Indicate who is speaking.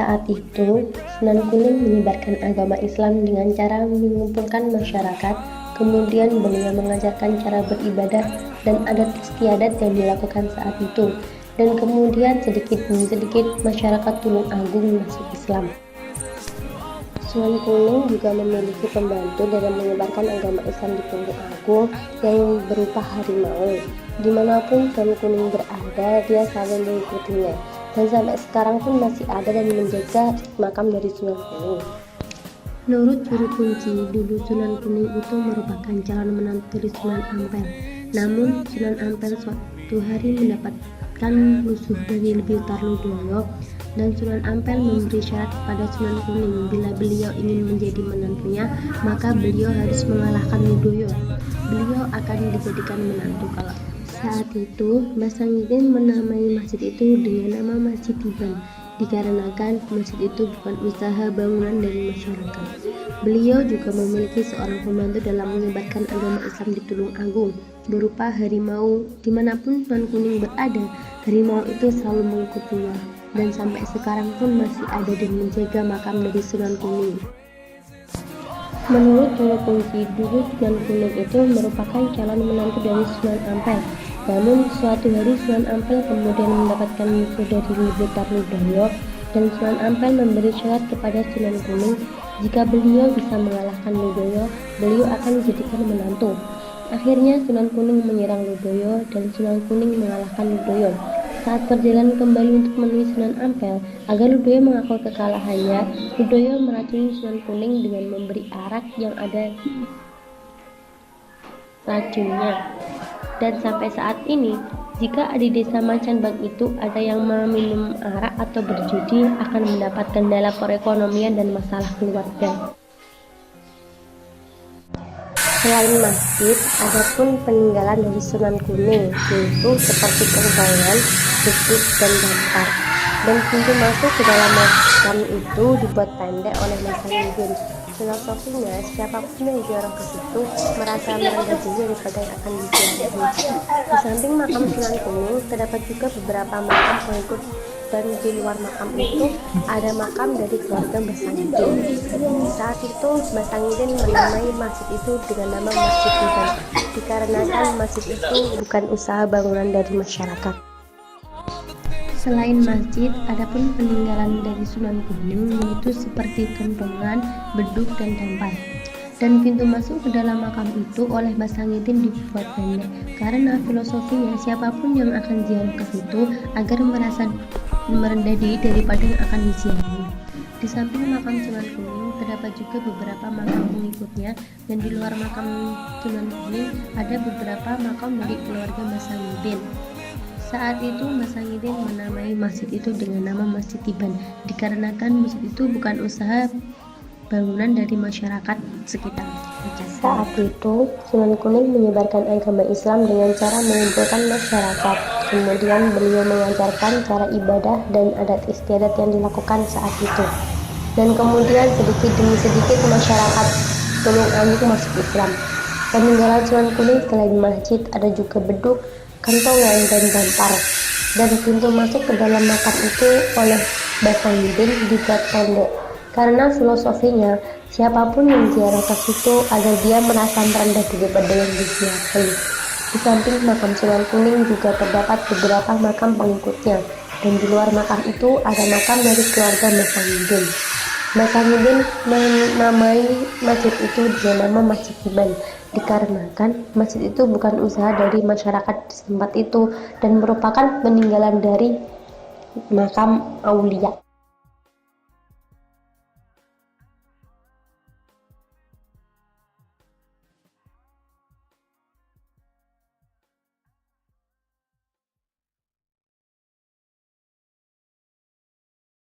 Speaker 1: Saat itu, Sunan Kuning menyebarkan agama Islam dengan cara mengumpulkan masyarakat, kemudian beliau mengajarkan cara beribadah dan adat istiadat yang dilakukan saat itu, dan kemudian sedikit demi sedikit masyarakat Tulung Agung masuk Islam. Sunan Kuning juga memiliki pembantu dalam menyebarkan agama Islam di Tulung Agung yang berupa harimau. Dimanapun Sunan Kuning berada, dia selalu mengikutinya. Dan sampai sekarang pun masih ada dan menjaga makam dari Sunan Kuning. Menurut juru kunci, dulu Sunan Kuning itu merupakan calon menantu dari Sunan Ampel. Namun Sunan Ampel suatu hari mendapatkan musuh dari Blitarludoyo, dan Sunan Ampel memberi syarat kepada Sunan Kuning, bila beliau ingin menjadi menantunya, maka beliau harus mengalahkan Ludoyo. Beliau akan dijadikan menantu kalau saat itu, Mas Sangidin menamai masjid itu dengan nama Masjid Tiban, dikarenakan masjid itu bukan usaha bangunan dari masyarakat. Beliau juga memiliki seorang pembantu dalam menyebarkan agama Islam di Tulung Agung, berupa harimau. Dimanapun Sunan Kuning berada, harimau itu selalu mengikutinya, dan sampai sekarang pun masih ada dan menjaga makam dari Sunan Kuning. Menurut juru kunci, dulu Sunan Kuning itu merupakan calon menantu dari Sunan Ampel. Namun suatu hari Sunan Ampel kemudian mendapatkan musuh dari Blitarludoyo, dan Sunan Ampel memberi syarat kepada Sunan Kuning, jika beliau bisa mengalahkan Ludoyo, beliau akan dijadikan menantu. Akhirnya Sunan Kuning menyerang Ludoyo dan Sunan Kuning mengalahkan Ludoyo. Saat perjalanan kembali untuk menemui Sunan Ampel agar Ludoyo mengaku kekalahannya, Ludoyo meracuni Sunan Kuning dengan memberi arak yang ada racunnya. Dan sampai saat ini, jika di desa Macanbang itu ada yang meminum arak atau berjudi, akan mendapat kendala perekonomian dan masalah keluarga. Selain masjid, ada pun peninggalan dari Sunan Kuning, yaitu seperti kerbangan, bukit, dan dampar. Dan pintu masuk ke dalam makam itu dibuat pendek oleh Mas Sangidin. Filosofinya, siapapun yang ziarah ke situ merasa merendah diri daripada yang akan diziarahi. Di samping makam Sunan Kuning, terdapat juga beberapa makam pengikut, dan di luar makam itu ada makam dari keluarga Mbah Sangidin. Saat itu Mbah Sangidin menamai masjid itu dengan nama Masjid Tiban, dikarenakan masjid itu bukan usaha bangunan dari masyarakat. Selain masjid, ada pun peninggalan dari Sunan Kuning, yaitu seperti kentongan, beduk, dan dampar. Dan pintu masuk ke dalam makam itu oleh Mas Sangidin dibuat pendek, karena filosofinya siapapun yang akan ziarah ke situ agar merasa merendah diri daripada yang akan diziarahi. Di samping makam Sunan Kuning, terdapat juga beberapa makam pengikutnya, dan di luar makam Sunan Kuning ada beberapa makam dari keluarga Mas Sangidin. Saat itu Mas Sangidin menamai masjid itu dengan nama Masjid Tiban, dikarenakan masjid itu bukan usaha bangunan dari masyarakat sekitar. Saat itu Sunan Kuning menyebarkan agama Islam dengan cara mengumpulkan masyarakat. Kemudian beliau mengajarkan cara ibadah dan adat istiadat yang dilakukan saat itu. Dan kemudian sedikit demi sedikit masyarakat Tulung Agung masuk Islam. Peninggalan Sunan Kuning selain masjid ada juga beduk, kentongan, dan dampar. Dan pintu masuk ke dalam makam itu oleh Mbah Sangidin dibuat pendek, karena filosofinya siapapun yang ziarah ke situ agar dia merasa merendah daripada yang diziarahi. Di samping makam Sunan Kuning juga terdapat beberapa makam pengikutnya, dan di luar makam itu ada makam dari keluarga Mas Sangidin. Mas Sangidin menamai masjid itu dengan nama Masjid Tiban, dikarenakan masjid itu bukan usaha dari masyarakat di tempat itu dan merupakan peninggalan dari makam aulia.